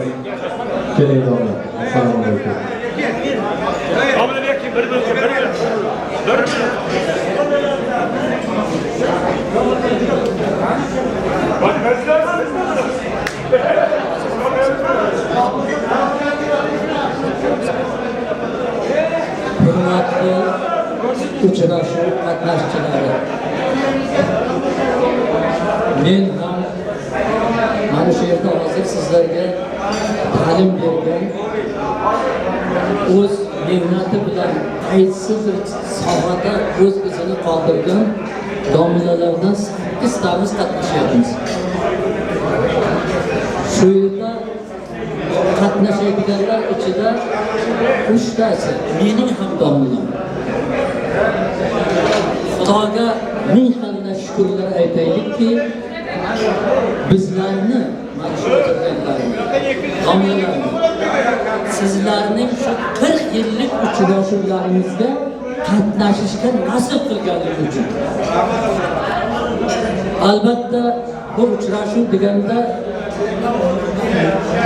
aytamiz. Keling domla. Assalomu alaykum. Hurmatli uchrashuv qatnashchilari, men ham mana shu yerda hozir sizlarga ta'lim bergan, o'z mehnati bilan qaysi bir sohada o'z izini qoldirgan domlalardan 8 tamiz qatnashyapmiz. Shu yerda qatnashadiganlar ichida 3 tasi mening ham domlam. Xudoga ming xilda shukrlar aytaylikki, bizlarni mana shu domlalarni, sizlarning shu 40 yillik uchrashuvlaringizga qatnashishga nasib qilganingiz uchun. Albatta bu uchrashuv deganda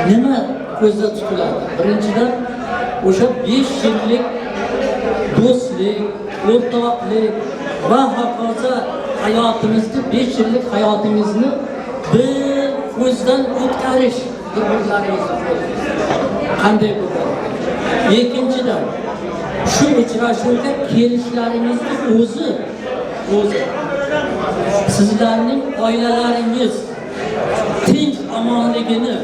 nima ko'zda tutiladi? Birinchidan o'sha 5 yillik do'stlik, o'rtoqlik va hokazo hayotimizni, 5 yillik hayotimizni bir ko'zdan o'tkazish birbirlaringizni qanday bo'ladi? Ikkinchidan shu uchrashuvga kelishlaringizni o'zi sizlarning oilalaringiz tinch omonligini,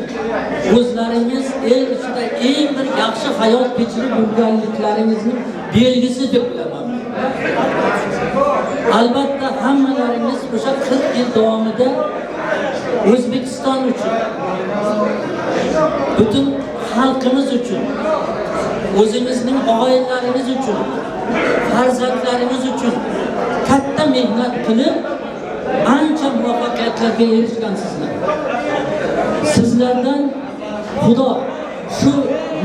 o'zlaringiz el ichida eng bir yaxshi hayot kechirib yurganliklaringizni belgisi deb bilaman. Albatta hammalaringiz o'sha 40 yil davomida O'zbekiston uchun, butun xalqimiz uchun, o'zingizning oilalariniz uchun, farzandlaringiz uchun katta mehnat qilib, ancha muvaffaqiyatlarga erishgansizlar. Sizlardan Xudo shu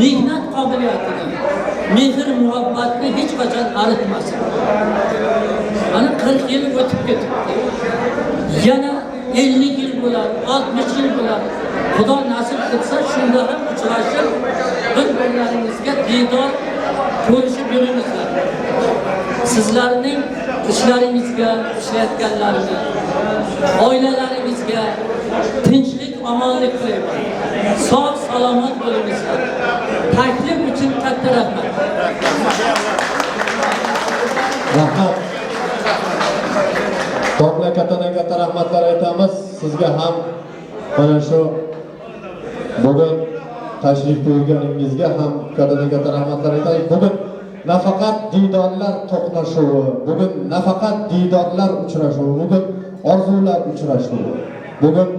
mehnat qobiliyatini, mehr muhabbatni hech qachon aritmasin. Ana 40 yil o'tib ketibdi. Yana 50 yil bo'ladi, 60 yil bo'ladi. Xudo nasib etsa shunda ham uchrashib, bir-birlaringizga diydor ko'rishib yuringizlar. Sizlarning ishlaringizga, ishlayotganlarga, oilalaringizga tinchlik, omonlik tilayman. Sog' salomat bo'lingizlar. Taklif uchun katta rahmat. Rahmat. Domla katta rahmatlar aytamiz. Sizga ham mana shu bugun tashrif buyurganingizga ham katta rahmatlar aytaylik. Bugun nafaqat diydorlar to'qnashuvi, bugun nafaqat diydorlar uchrashuvi, bugun orzular uchrashuvi, bugun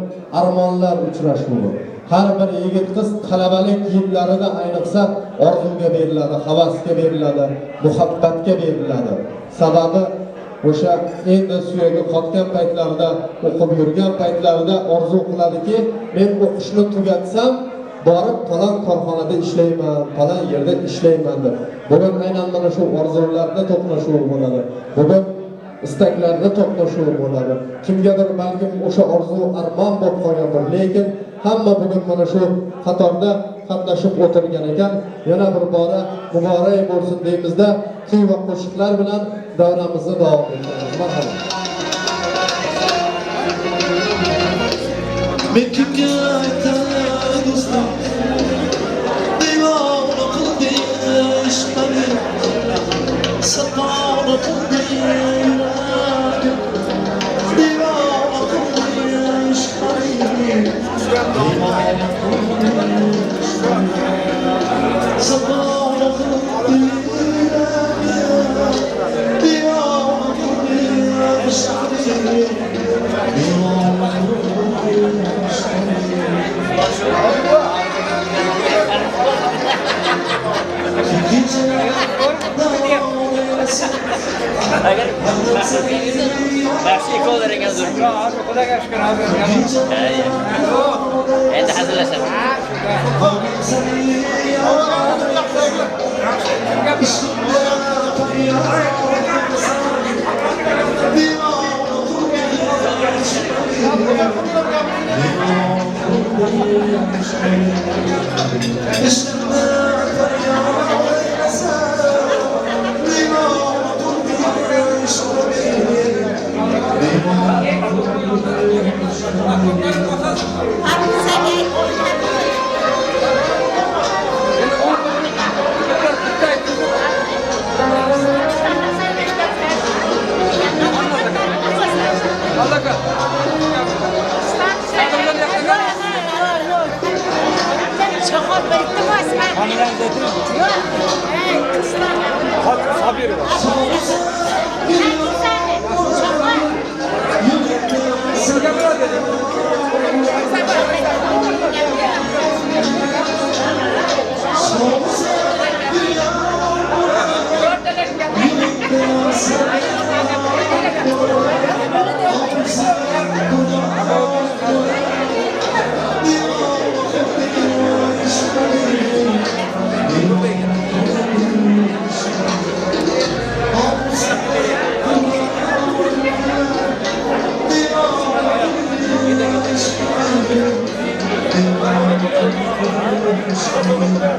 armonlar uchrashuvi. Har bir yigit qiz talabalik yillarida ayniqsa orzuga beriladi, havasga beriladi, muhabbatga beriladi. Sababi o'sha endi suyagi qotgan paytlarida, o'qib yurgan paytlarida orzu qiladiki, men o'qishni tugatsam borib falon korxonada ishlayman, falon yerda ishlayman deb. Bugun aynan mana shu orzularda to'qnashuv bo'ladi. Bugun istaklarda to'qnashuv bo'ladi. Kimgadir balkim o'sha orzu armon bo'lib qolgandir, lekin hamma bugun mana shu qatorda qatnashib o'tirgan ekan. Yana bir bora muborak bo'lsin deymizda, kuy va qo'shiqlar bilan davramizni davom ettiramiz. Marhamat. Men kimga aytay do'stim, devona qilding ishqani, satona qilding yuragim, devona qilding ishqani, devona qilding satona qilding yuragim, devona qilding ishqani, devona Merci ko'laring azur. Xudoga shukr, hozir. Endi hazillashamiz. İşte feryat eylesin Divane tutmuş beni Divane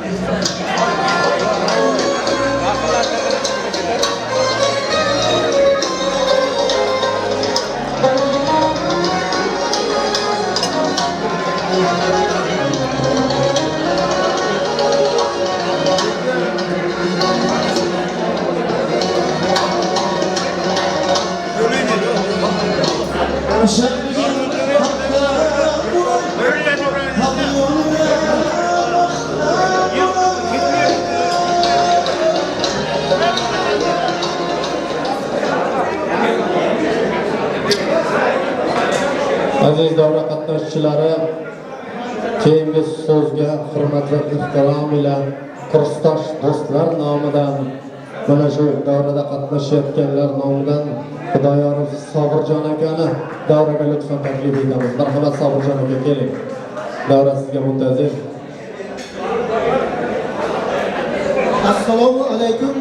Aziz davra qatnashchilari, keyingi so'zga hurmat va ehtirom bilan kursdosh do'stlar nomidan, mana shu davrada qatnashayotganlar nomidan Xudoyorov Sobirjon akani davraga lutfan taklif etamiz. Marhamat Sobirjon aka, keling. Davra sizga muntazir. Assalomu alaykum.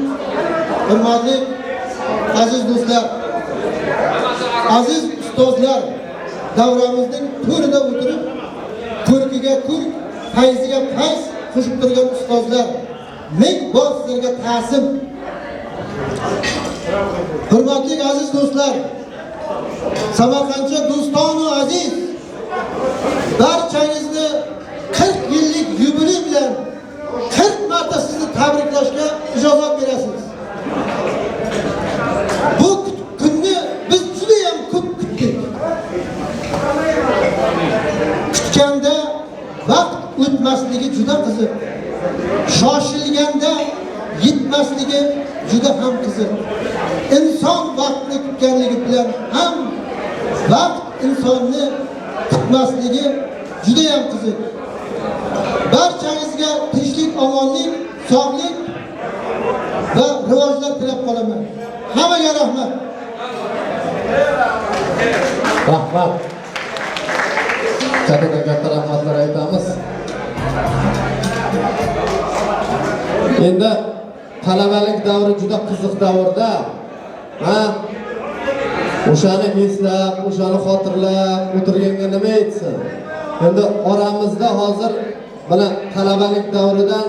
Hurmatli aziz do'stlar, aziz ustozlar, davramizning to'rida o'tirib, ko'rkiga ko'rk, fayziga fayz qo'shib turgan ustozlar, ming bor sizlarga ta'zim. Hurmatli aziz do'stlar, Samarqandcha do'stonu aziz, barchangizni 40 yillik yubiley bilan 40 marta sizni tabriklashga ijozat berasiz. Bu kunni biz juda ham ko'p kutdik. Kutganda vaqt o'tmasligi juda qiziq. Shoshilganda yetmasligi juda ham qiziq. Inson vaqtni kutganligi bilan ham vaqt insonni kutmasligi juda ham qiziq. Barchangizga tinchlik, omonlik, sog'lik va rivojlar tilab qolaman. Hammaga rahmat. Rahmat. Katta rahmatlar aytamiz. Endi talabalik davri juda qiziq davrda, o'shani eslab, o'shani xotirlab o'tirganga nima aytsin? Endi oramizda hozir mana talabalik davridan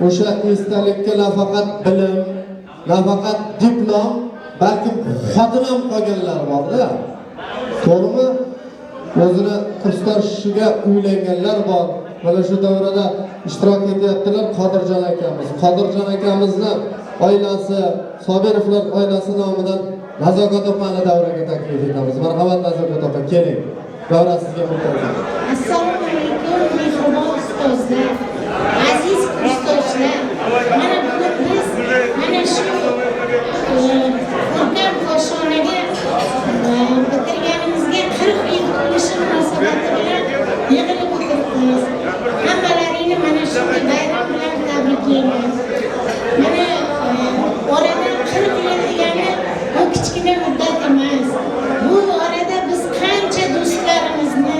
o'sha esdalikka nafaqat bilim, nafaqat diplom, balki xotin ham qolganlar bor-da. To'g'rimi? O'zini kursdoshiga uylanganlar bor. Mana shu davrada ishtirok etyaptilar Qodirjon akamiz. Qodirjon akamizni oilasi, Sobirovlar oilasi nomidan Nazokat opani davraga taklif etamiz. Marhamat Nazokat opa, keling. Davra sizga muntazir. Assalomu alaykum, mehribon ustozlar, aziz kursdoshlar. Mana bugun biz mana shu Qur'on qoshonaga bitirganimizga 40 yil to'lishi munosabati bilan yig'ilib o'tiribmiz. Hammalaringni mana shunday bayram bilan tabriklayman. Mana oradan 40 yil degani bu kichkina muddat emas. Bu orada biz qancha do'stlarimizni,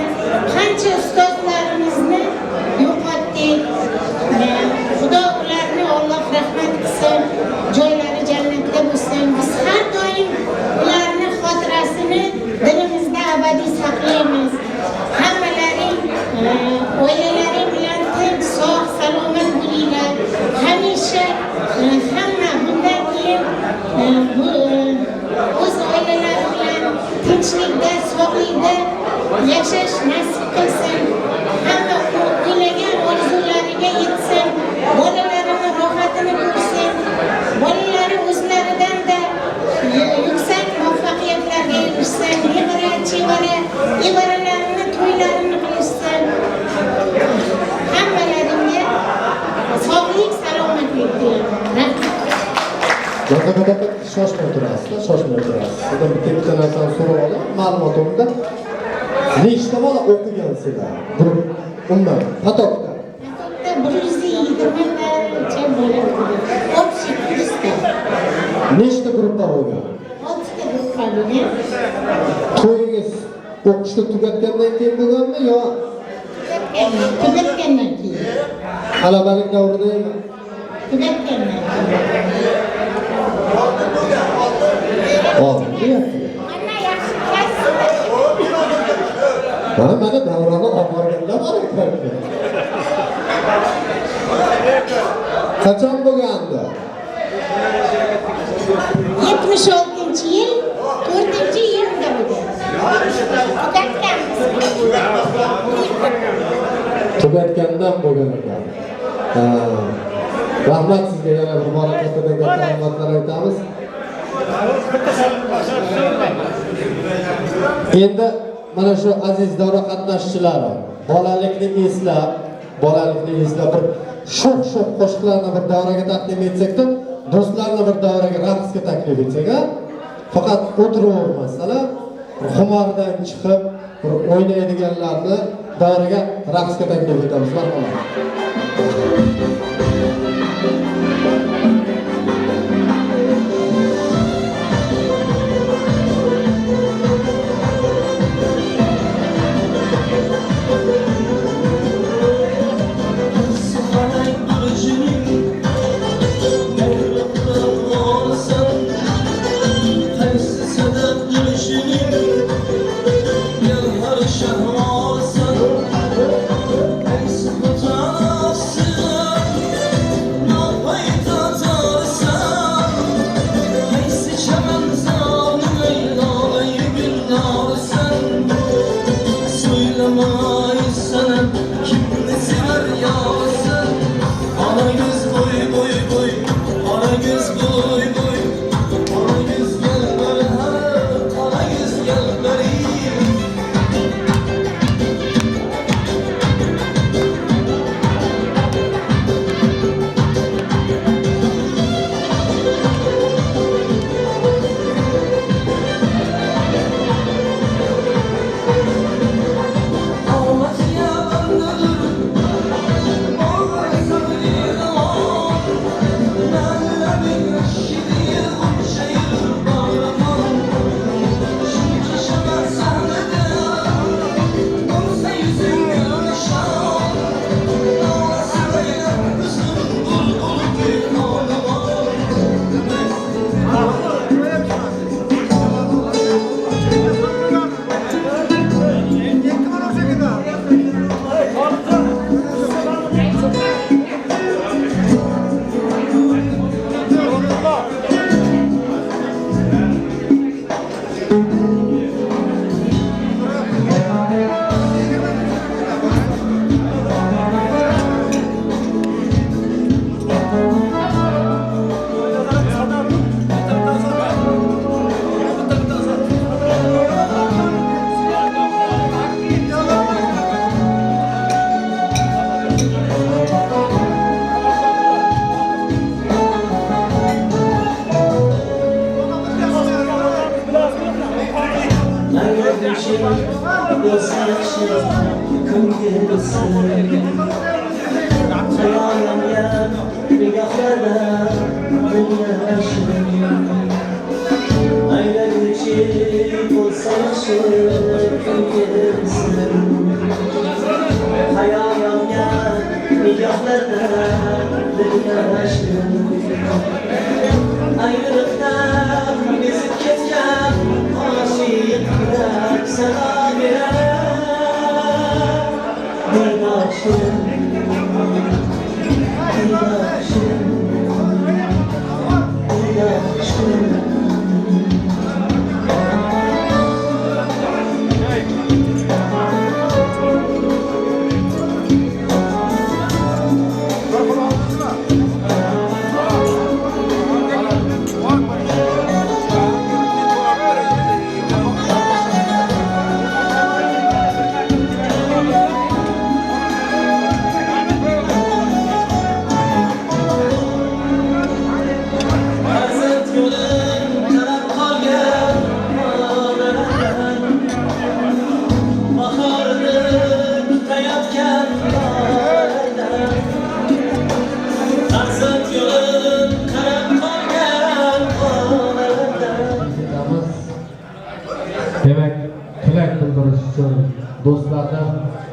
qancha ustozlarimizni yo'qotdik. tinchlikda, sog'likda yashash nasib qilsin. Hamma o'ylagan orzulariga yetsin. Bolalarini rohatini ko'rsin. Bolalari o'zlaridan-da yuksak muvaffaqiyatlarga erishsin. Nevaralarini to'ylarini qilishsin. Hammalaringga sog'lik, salomatlik tilayman. Yo'q, shoshmay turasizlar, shoshmay turasiz. Sizdan bitta narsani so'rab olaman, ma'lumot o'rnida. Nechta bola o'qigansizlar? Umuman, Patokda. Patokda 120 ta bola o'qidi. Общий kursda. Nechta guruhda bo'lgan? 6 ta guruhda bo'lgan. To'yingiz o'qishni tugatgandan keyin bo'lganmi yo Tugatgandan keyin. talabalik davridami? Tugatgandan keyin. Mana yaxshi kasb. Mana davrani olib borganlar bor ekan. Qachon bo'lgandi? 76-yil 4-iyulda bo'lgan. Tugatganmiz. Tugatgandan bo'lgan ekan. Rahmat sizga, yana bir bora kattadan katta rahmatlar aytamiz. Endi mana shu aziz davra qatnashchilari bolalikni eslab bir sho'x qo'shiqlarni bir davraga taqdim etsak-da, do'stlarni bir davraga raqsga taklif etsak, faqat o'tiravermasdan, xumordan chiqib, o'ynaydiganlarni davraga raqsga taklif etamiz. Marhamat.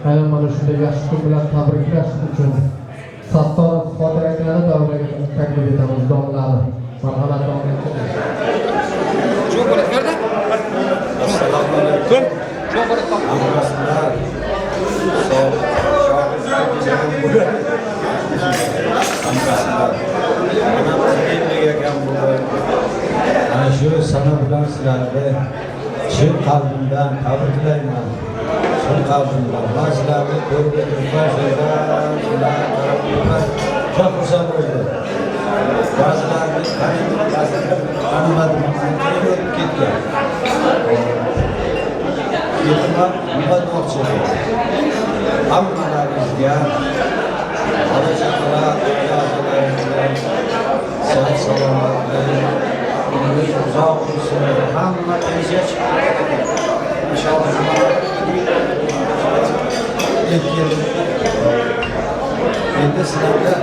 aynan mana shunday yaxshi kun bilan tabriklash uchun Sattorov xotiralarini davraga taklif etamiz domlani. Marhamat domla. Çok bo'lat berdi. Assalomu alaykum. Çok bo'lat Ana shu sana bilan sizlarni chin qalbimdan tabriklayman. Chin qalbimdan sizlarni ko'rib çok xursand bo'ldim. Ba'zilarni tanimadim, o'tib ketgan. Yetmab nima demoqchi? Hammalaringizga Alacaklar, sağ selametler, uzak olsun, hamma tezgah inşallah. Endi sizlarga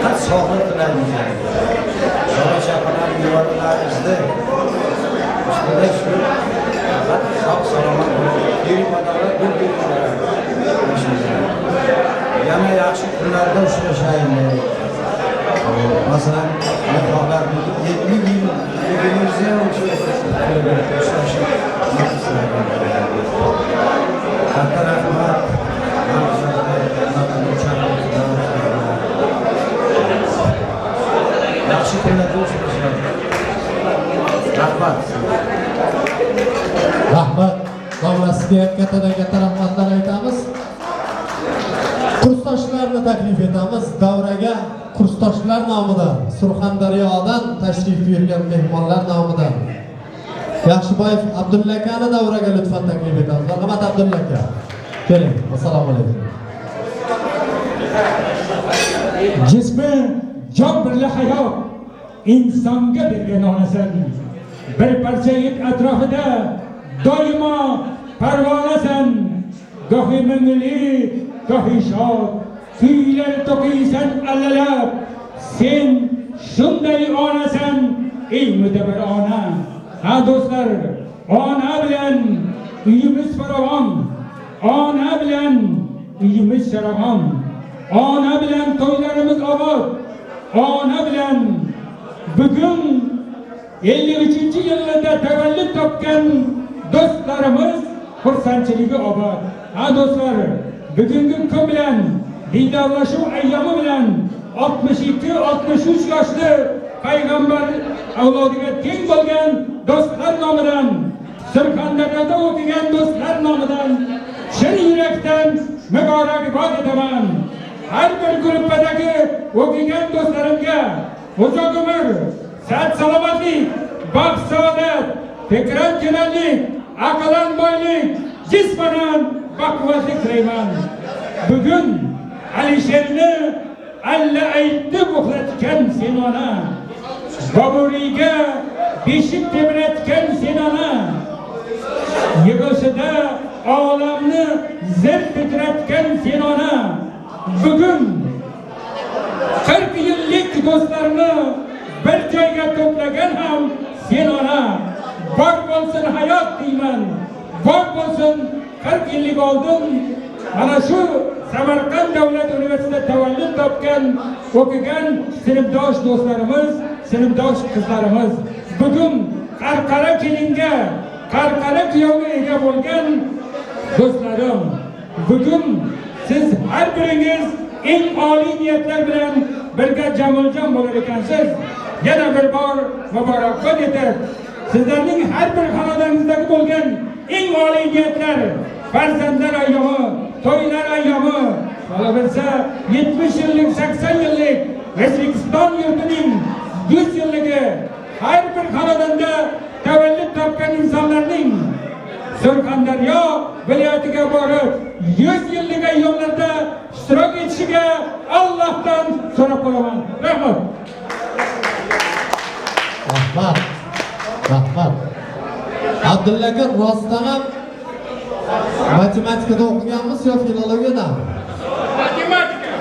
faqat sog'lik tilaymiz. Alacaklar yuvarlaringizda ustida shu faqat sog' salomat bo'lib yana yaxshi kunlarda uchrashaylik. Masalan, mehmonlar 70 yil birbirimizga uchrashib katta rahmat. Yaxshi kunlarda uchrashaylik. Rahmat. Rahmat. Domlasiga kattadan katta rahmatlar aytamiz. Kursdoshlarni taklif etamiz. Davraga kursdoshlar nomidan, Surxondaryodan tashrif buyurgan mehmonlar nomidan Yaxshiboyev Abdulla akani davraga lutfan taklif etamiz. Marhamat Abdulla aka. Keling. Assalomu alaykum. Jismi jon birla hayot insonga bergan onasan. Bir parcha yuk atrofida doimo parvonasan. Gohi mungli, gohi shod, kuylar to'qiysan allalab. Sen shunday onasan, ey mudabbir ona. Ha do'stlar, ona bilan uyimiz farovon, ona bilan uyimiz sharavon, ona bilan to'ylarimiz obod, ona bilan bugun 53-yilda tavallud topgan do'stlarimiz xursandchiligi obod. Ha do'stlar, bugungi kun bilan diydorlashuv ayyomi bilan 62-63 yoshli payg'ambar avlodiga teng bo'lgan do'stlar nomidan, Surxondaryoda o'qigan do'stlar nomidan chin yurakdan muborakbod etaman. Har bir gruppadagi o'qigan do'stlarimga uzoq umr, sa'at salomatlik, baxt saodat, fikran kenanlik, aqlan boylik, jismanan baquvvatlik tilayman. Bugun Alisherni alla aytdi uxlatgan sen ona, Boburiyga beshik tebratgan sen ona, yig'ishida olamni zir titratgan sen ona. Bugun 40 yillik do'stlarni bir joyga to'plagan ham sen ona. Bor bo'lsin hayot deyman, bor bo'lsin 40 yillik oldin mana shu Samarqand davlat universitetida tavallud topgan, o'qigan sinfdosh do'stlarimiz, sinfdosh qizlarimiz bugun qarqara kelinga, qarqara kuyovga ega bo'lgan do'stlarim, bugun siz har biringiz eng oliy niyatlar bilan birga jamoljon bo'lar ekansiz. Yana bir bor muborakbod etib, sizlarning har bir xonadoningizda bo'lgan eng oliy niyatlar, farzandlar ayyomi, to'ylar ayyomi, qolaversa 70 yillik, 80 yillik O'zbekiston yurtining 100 yilligi, har bir xonadonda tavallud topgan insonlarning Surxondaryo viloyatiga borib 100 yillik ayyomlarda ishtirok etishiga Allohdan so'rab qolaman. Rahmat. Rahmat. Rahmat. Abdulla aka rostdan ham matematikada o'qiganmiz yo filologiyada? Matematika.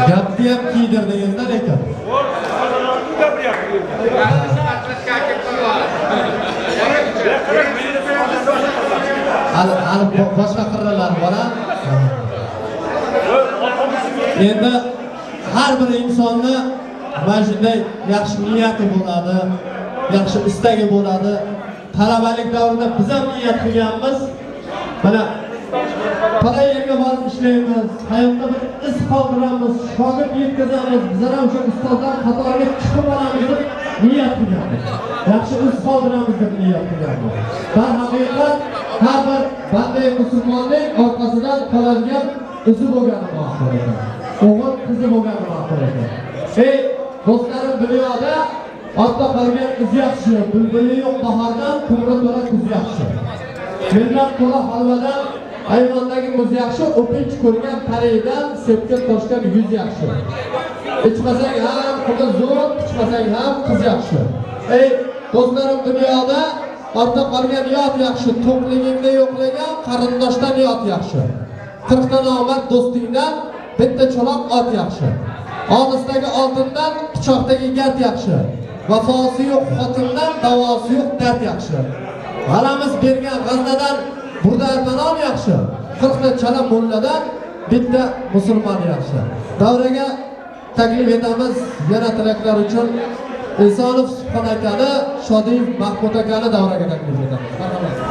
Gapni ham kiydirdingizda lekin. Hali boshqa qirralar bor. Endi har bir insonni mana shunday yaxshi niyati bo'ladi, yaxshi istagi bo'ladi. Talabalik davrida biz ham niyat qilganmiz. Mana qanday yerga borib ishlaymiz, hayotda bir iz qoldiramiz, shogird yetkazamiz, bizlar ham shu ustozlar qatoriga chiqib olamiz deb niyat qilganmiz. Yaxshi iz qoldiramiz deb niyat qilganmiz. Darhaqiqat har bir banday musulmonning orqasidan qoladigan izi bo'lgani ma'qul ekan. O'g'il qizi bo'lgani ma'qul ekan. Ey do'stlarim, dunyoda ortda qolgan iz yaxshi, bulbuli yo'q bahordan ko'ngli to'la kuz yaxshi. Mendan to'la holvadan ayvondagi muz yaxshi, o'pinch ko'rgan paridan sepga toshgan yuz yaxshi. Ichmasang ham xudo zo'r, ichmasang ham qiz yaxshi. Ey do'stlarim, dunyoda ortda qolgan yot yaxshi, to'qligingda yo'qlagan qarindoshdan yot yaxshi. 40 ta nomard do'stingdan bitta cho'loq ot yaxshi. Olisdagi oltindan pichoqdagi gat yaxshi. Vafosi yo'q xotindan davosi yo'q dard yaxshi. G'alamiz bergan g'aznadan burdarmanon yaxshi. 40 ta chala mulladan bitta musulmon yaxshi. Davraga taklif etamiz yana tilaklar uchun Esonov Subhon akani, Shodiyev Mahmud akani davraga taklif etamiz. Marhamat.